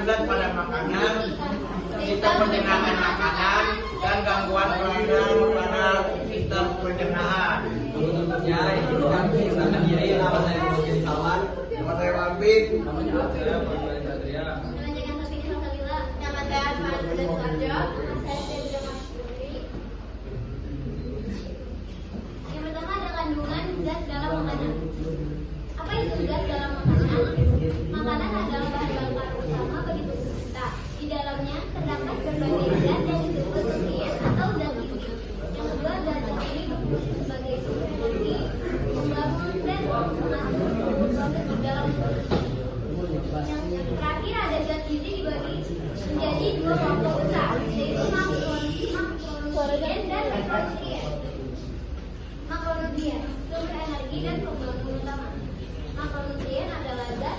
zat pada makanan, sistem pencernaan makanan, dan gangguan kelainan pada sistem pencernaan. Ya, itu kan silakan diri nama saya Muhammad Salman. Nama saya Wafid. Namanya saya Muhammad Satria. Nama saya Fadil Sarjo. Saya Febri Masuri. Yang pertama ada kandungan zat dalam makanan. Apa itu zat dalam makanan? Makanan adalah bahan bakar utama bagi tubuh kita. Di dalamnya terdapat berbagai zat yang disebut nutrien atau zat gizi. Yang kedua, zat ini berfungsi sebagai sumber energi, membangun dan mengatur proses di dalam tubuh. Yang terakhir ada zat gizi dibagi menjadi dua kelompok besar, yaitu makronutrien dan mikronutrien. Makronutrien, sumber energi dan pembangun utama. Makronutrien adalah zat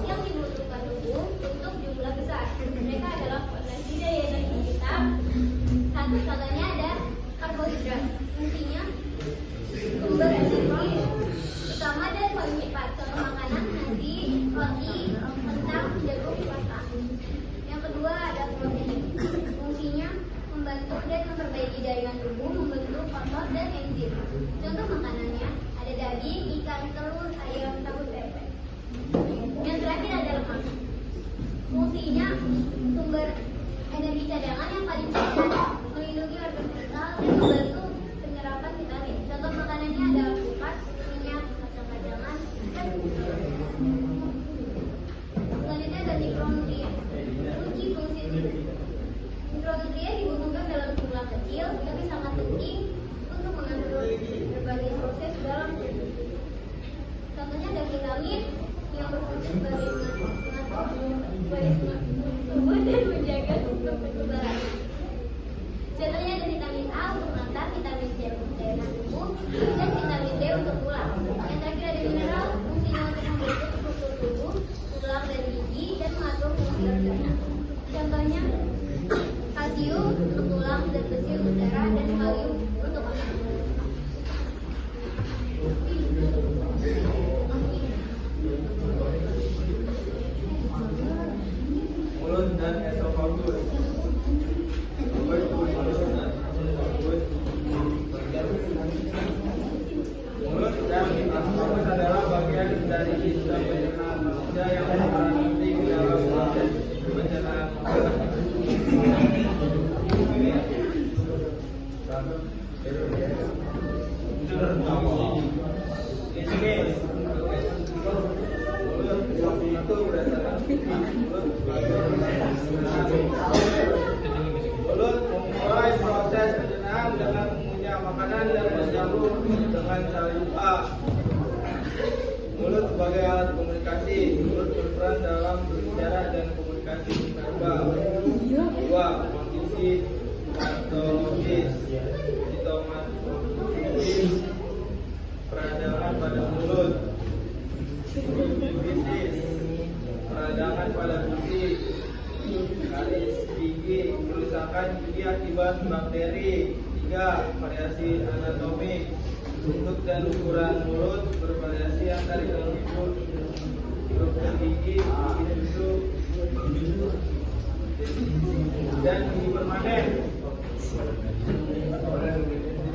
yang dibutuhkan tubuh untuk jumlah besar. Mereka adalah potensi daya energi kita. Satu contohnya ada karbohidrat. Fungsinya sumber energi utama dan paling cepat. Contoh makanan nasi, roti, kentang, jagung, pasta. Yang kedua ada protein. Fungsinya membantu dan memperbaiki jaringan tubuh, membentuk otot dan enzim. Contoh makanannya ada daging, ikan, telur, ayam, tahu, tempe. Yang terakhir ada lemak. Fungsinya sumber energi cadangan yang paling cepat, melindungi organ vital dan membantu penyerapan vitamin. Contoh makanannya ada alpukat, minyak, kacang-kacangan, dan selanjutnya ada mikronutrien. Fungsi mikronutrien dibutuhkan dalam jumlah kecil tapi sangat penting untuk mengatur berbagai proses dalam tubuh. Contohnya ada vitamin yang berfungsi sebagai pengatur tubuh dan menjaga sistem kekebalan. Contohnya ada vitamin A untuk mata, vitamin C untuk daya tubuh, dan vitamin D untuk tulang. Yang terakhir ada mineral, fungsinya untuk membentuk struktur tubuh, tulang dan gigi, dan mengatur fungsi organ. Contohnya kalsium untuk tulang, dan besi untuk darah, dan kalium untuk otot. Mulut dan esofagus. Mulut dan esofagus. Mulut dan esofagus adalah bagian dari sistem pencernaan manusia yang sangat penting dalam proses pencernaan makanan. Di sini mulut itu berdasarkan mulut memulai proses pencernaan dengan mengunyah makanan dan mencampur dengan saliva. Mulut sebagai alat komunikasi. Mulut berperan dalam berbicara dan komunikasi verbal. Dua, kondisi patologis. Sitomatologis, peradangan pada mulut. Gingivitis, peradangan pada gusi. Karies gigi, kerusakan gigi akibat bakteri. Tiga, variasi anatomik. Bentuk dan ukuran mulut bervariasi antara struktur gigi, gigi tusuk, dan gigi permanen.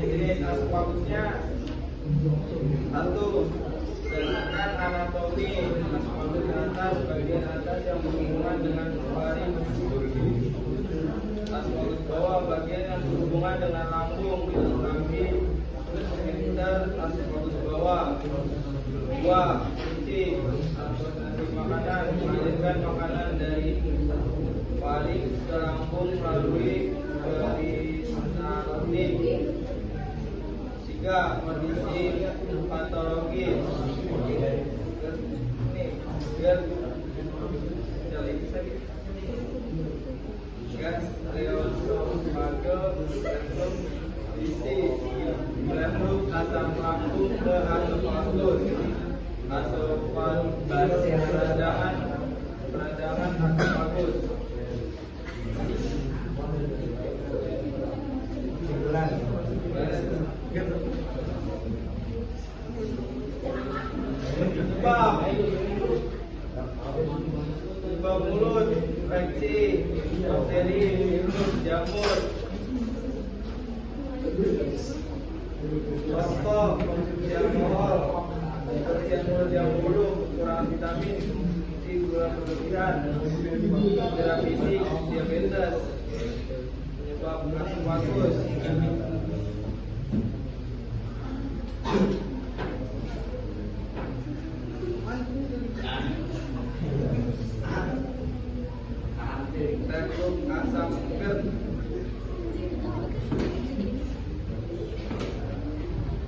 Jenis asofagusnya satu, berdasarkan anatomi. Asofagus atas, bagian atas yang berhubungan dengan paru. Asofagus bawah, bagian yang berhubungan dengan lambung, kaki, sekitar asofagus bawah. Dua, fungsi absorpsi makanan, mengalirkan makanan dari paling ke lambung melalui peristaltik. Tiga, kondisi patologis. Biar Melembut asam lambung ke asofagus. Asofagus peradangan asofagus. Sebab mulut infeksi, bakteri, virus, jamur. Contoh konsumsi alkohol, kebersihan mulut yang buruk, kekurangan vitamin, konsumsi gula berlebihan, cedera fisik, diabetes, penyebab asam bagus. Reflux asam GERD,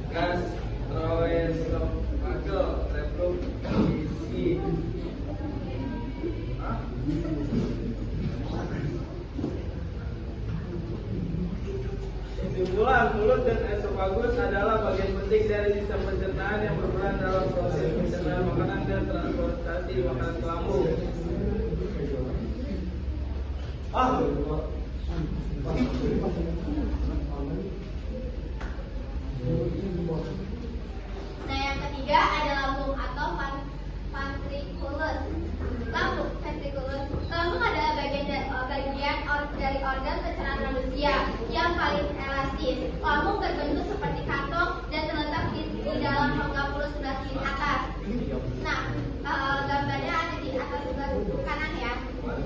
gastroesophageal reflux, isi. Kesimpulan, mulut dan esofagus adalah bagian penting dari sistem pencernaan yang berperan dalam proses pencernaan makanan dan transportasi makanan ke lambung. Nah, yang ketiga ada lambung atau ventriculus. Lambung, ventriculus. Lambung adalah bagian dari organ pencernaan manusia yang paling elastis. Lambung berbentuk seperti kantong dan terletak di dalam rongga mulut sebelah kiri atas. Nah, gambarnya ada di atas sebelah kanan ya,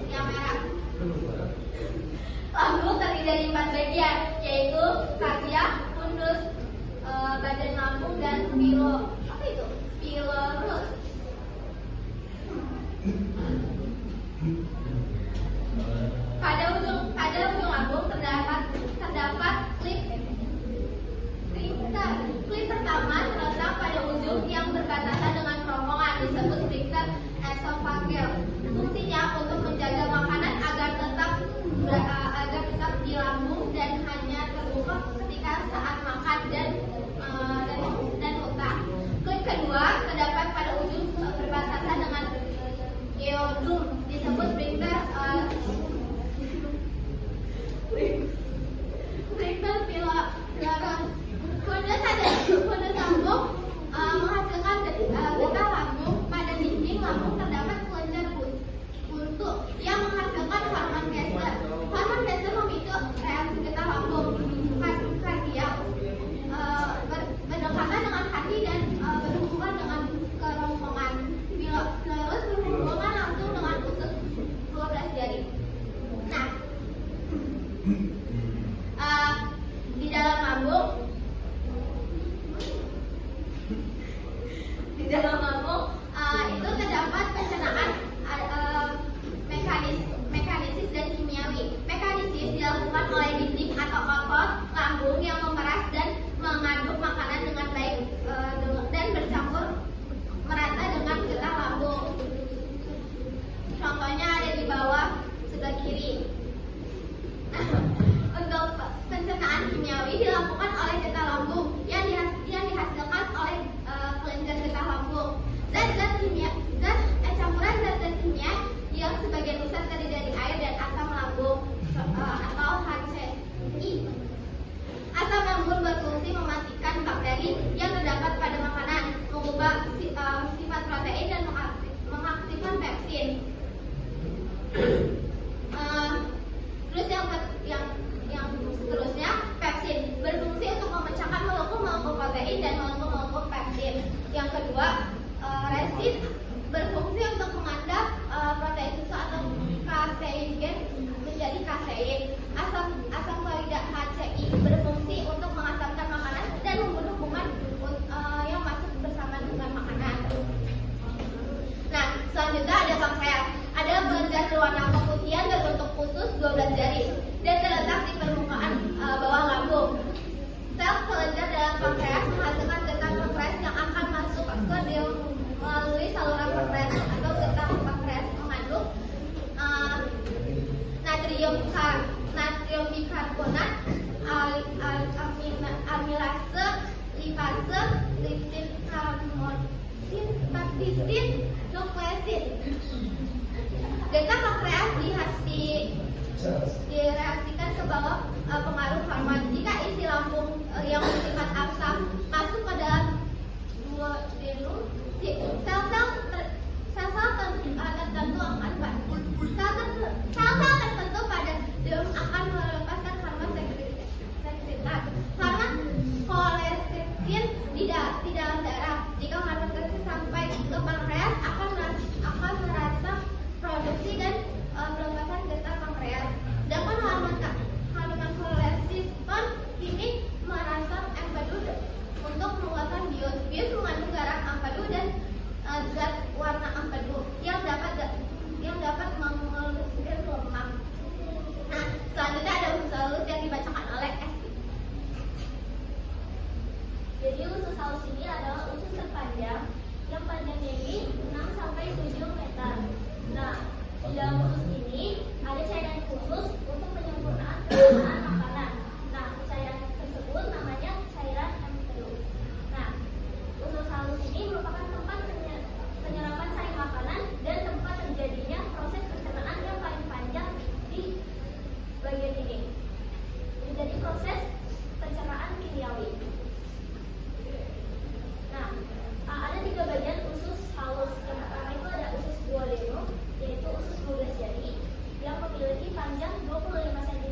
yang merah. Lambung terdiri dari 4 bagian, yaitu kardia, fundus, badan lambung, dan pilorus. Pada ujung lambung terdapat klip. Klip pertama terletak pada ujung yang berbatasan dengan kerongkongan, disebut sphincter esophageal. Fungsinya untuk menjaga makanan agar tetap di lambung dan hanya terbuka ketika saat makan dan muntah. Klip kedua terdapat pada ujung berbatasan dengan geodum, disebut sphincter pilorus. Fundus lambung menghasilkan getah lambung. Pada dinding lambung terdapat kelenjar buntu yang menghasilkan hormon Kessler. Hormon Kessler memicu reaksi getah lambung. Kardia berdekatan dengan hati dan berhubungan dengan kerongkongan. Pilorus berhubungan langsung dengan usus 12 jari. Nah, di dalam lambung itu terdapat pencernaan mekanisis dan kimiawi. Mekanisis dilakukan oleh dinding atau otot lambung yang memeras dan mengaduk makanan dengan baik dan bercampur merata dengan getah lambung. Contohnya ada di bawah sebelah kiri. Untuk pencernaan kimiawi dilakukan oleh getah lambung yang dihasilkan oleh kelenjar getah lambung. Campuran zat-zat kimia yang sebagian besar terdiri dari air dan asam lambung atau HCI. Asam lambung berfungsi mematikan bakteri yang terdapat pada makanan, mengubah sifat protein dan mengaktifkan pepsin. Terus yang seterusnya, pepsin berfungsi untuk memecahkan molekul-molekul protein dan molekul-molekul pepsin. Yang kedua, resin berfungsi untuk mengandap protein susu atau kasein menjadi kasein. Asam klorida HCI berfungsi untuk mengasamkan makanan dan membunuh kuman yang masuk bersama dengan makanan. Nah, selanjutnya ada pankreas. Ada kelenjar berwarna keputihan berbentuk khusus 12 jari dan terletak di permukaan bawah lambung. Sel kelenjar dalam pankreas menghasilkan getah pankreas yang akan masuk ke melalui saluran pankreas atau getah pankreas mengandung natrium bikarbonat, amilase, lipase, lipsin, harmonsin, peptisin, nukleosid. Getah pankreas direaksikan ke bawah pengaruh hormon. Jika isi lambung yang bersifat asam masuk ke dalam duodenum, sel-sel tertentu akan pencernaan makanan. Nah, cairan tersebut namanya cairan MTU. Nah, usus halus ini merupakan tempat penyerapan sari makanan dan tempat terjadinya proses pencernaan yang paling panjang di bagian ini. Menjadi proses pencernaan kimiawi. Nah, ada 3 bagian usus halus. Yang pertama itu ada usus duodenum, yaitu usus 12 jari yang memiliki panjang 25 cm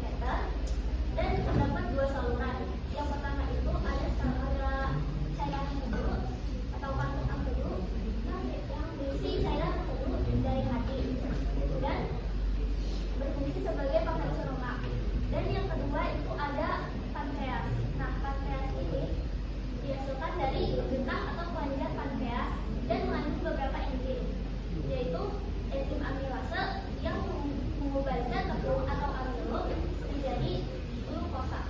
dan terdapat 2 saluran. Yang pertama itu ada cairan empedu atau kantung empedu yang berisi cairan empedu dari hati dan berfungsi sebagai penghancur lemak. Dan yang kedua itu ada pankreas. Nah, pankreas ini dihasilkan dari getah atau kelenjar pankreas dan mengandung beberapa enzim, yaitu enzim amilase yang mengubahkan tepung atau amilo menjadi glukosa.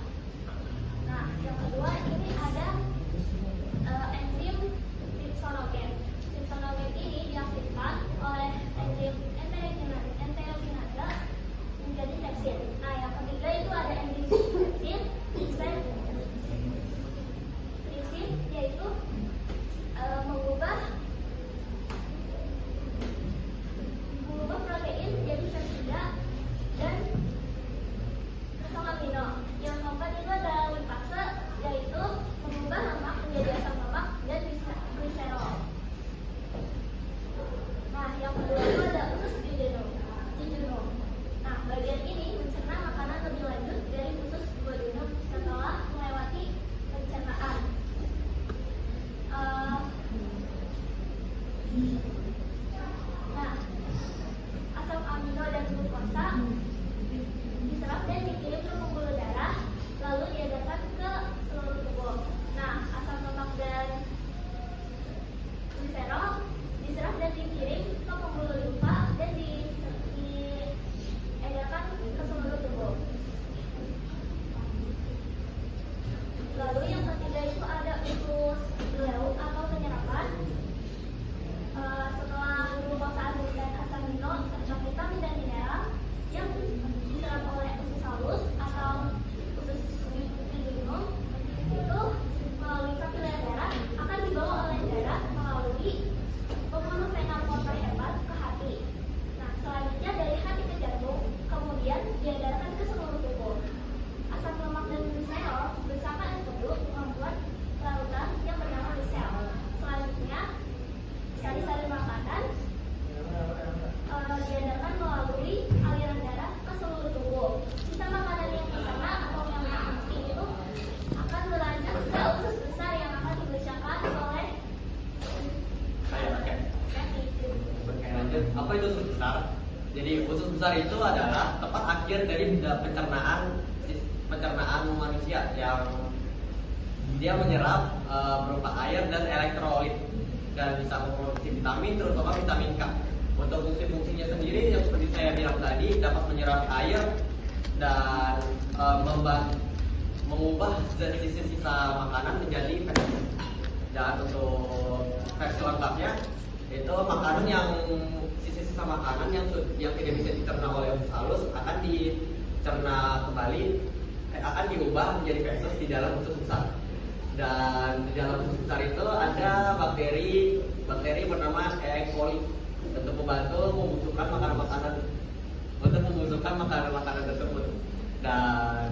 Nah, yang kedua ini ada enzim trypsinogen. Trypsinogen ini diaktifkan oleh enzim enterokinase menjadi tripsin. Nah, yang ketiga itu ada enzim tripsin, yaitu mengubah protein jadi peptida dan asam amino. Yang keempat itu ada lipase, yaitu mengubah lemak menjadi asam lemak dan gliserol. Nah, yang kedua itu ada usus jejunum. Nah, bagian ini mencerna makanan lebih lanjut dari usus duodenum setelah melewati pencernaan. Nah, asam amino dan glukosa diserap dan dikirim ke pembuluh darah, lalu diedarkan ke seluruh tubuh. Nah, asam lemak dan gliserol diserap dan dikirim ke pembuluh limfa dan diedarkan ke seluruh tubuh. Lalu yang ketiga itu ada usus ileum atau penyerapan. Setelah glukosa dan asam amino serta vitamin dan mineral yang diserap oleh usus halus atau usus jejunum itu melalui kapiler darah akan dibawa oleh darah melalui pembuluh vena porta hepat ke hati. Nah, selanjutnya dari hati ke jantung, kemudian diedarkan ke seluruh tubuh. Asam lemak dan gliserol bersama empedu membuat larutan yang bernama sel. Selanjutnya sari-sari makanan diedarkan melalui aliran darah ke seluruh tubuh. Sisa makanan yang dicerna atau yang penting itu akan berlanjut ke usus besar yang akan dibacakan oleh lanjut. Apa itu usus besar? Jadi usus besar itu adalah tempat akhir dari pencernaan manusia yang dia menyerap berupa air dan elektrolit dan bisa memproduksi vitamin, terutama vitamin K. Untuk fungsi-fungsinya sendiri yang seperti saya bilang tadi dapat menyerap air dan mengubah sisa-sisa makanan menjadi versi. Dan untuk versi lengkapnya itu makanan yang sisa-sisa makanan yang tidak bisa dicerna oleh usus halus akan dicerna kembali, akan diubah menjadi feses di dalam usus besar. Dan di dalam usus besar itu ada bakteri bernama E. coli untuk membantu membusukkan makanan tersebut. Dan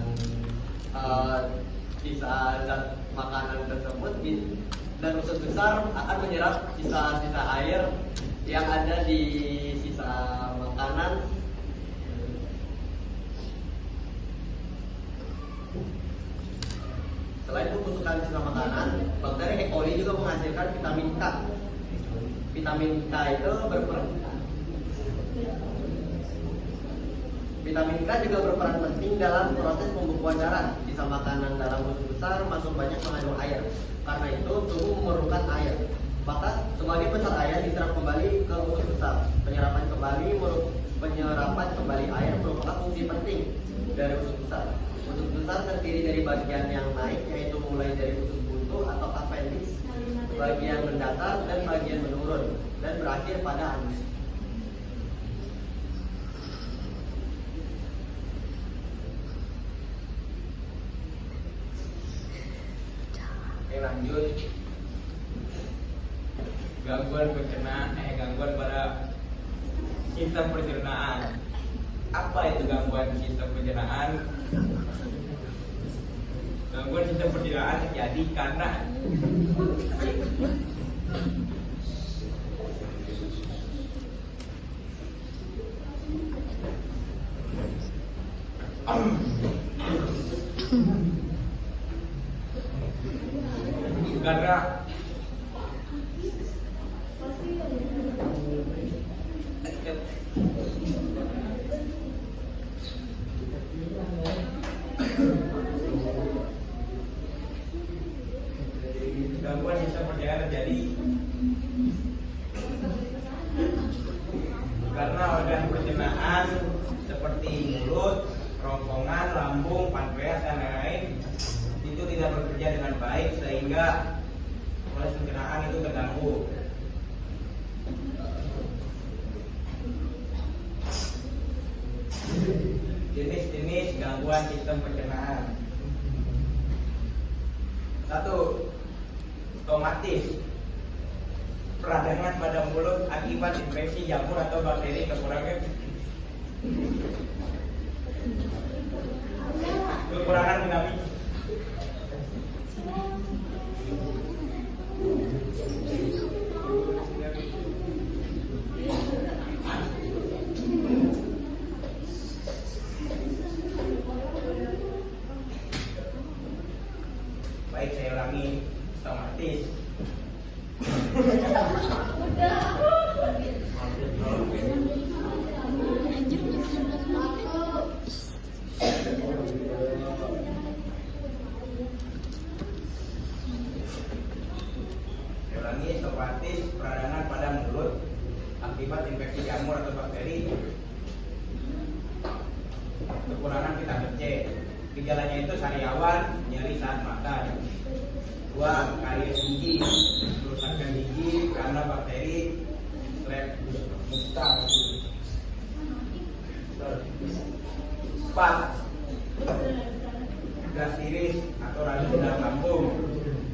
sisa zat makanan tersebut dan usus besar akan menyerap sisa-sisa air yang ada di sisa makanan. Selain pembusukan sisa makanan, bakteri E. coli juga menghasilkan vitamin K. Vitamin K itu Vitamin K juga berperan penting dalam proses pembekuan darah. Sisa makanan dalam usus besar masuk banyak mengandung air. Karena itu tubuh memerlukan air. Maka sebagai besar air diserap kembali ke usus besar. Penyerapan kembali air merupakan fungsi penting dari usus besar. Usus besar terdiri dari bagian yang naik, yaitu mulai dari usus buntu atau appendix, bagian mendatar dan bagian menurun, dan berakhir pada anus. lanjut. Gangguan pada sistem pencernaan. Apa itu gangguan sistem pencernaan? Gangguan sistem pencernaan terjadi karena gangguan sistem pencernaan terjadi karena organ pencernaan seperti mulut, kerongkongan, lambung, pankreas dan lain-lain itu tidak bekerja dengan baik sehingga proses pencernaan itu terganggu. Jenis-jenis gangguan sistem pencernaan. 1. Stomatis, peradangan pada mulut akibat infeksi jamur atau bakteri kekurangan vitamin. Baik, saya ulangi. Stomatis, stomatis, peradangan pada mulut akibat infeksi jamur atau bakteri, kekurangan vitamin C. Gejalanya itu sariawan, nyeri saat makan. 2. Karies gigi, kerusakan gigi karena bakteri Streptococcus. 4. Gastritis atau radang dalam lambung,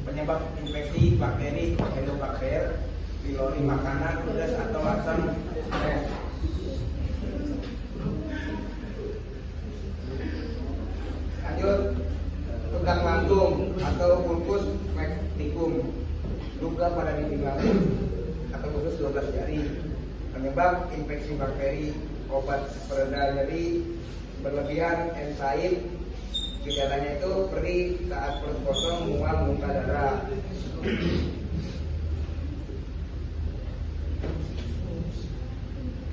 penyebab infeksi bakteri Helicobacter pylori makanan, pedas atau asam. Lanjut, tunggang lambung atau ulcus pecticum, luka pada dinding lambung atau usus 12 jari, penyebab infeksi bakteri, obat pereda nyeri, berlebihan enzim. Gejalanya itu perih saat perut kosong, mual, muntah darah.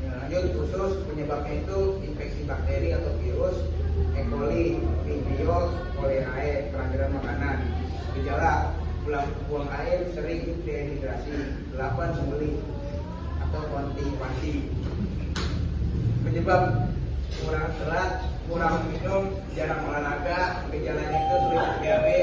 Lanjut, usus, penyebabnya itu infeksi bakteri atau virus, E. coli, Vibrio, cholerae, perantaran makanan. Gejala, buang air sering, dehidrasi. 8. Sembelit atau konstipasi. Penyebab kurang serat, kurang minum, jarang olahraga. Gejalanya itu sulit diabetes.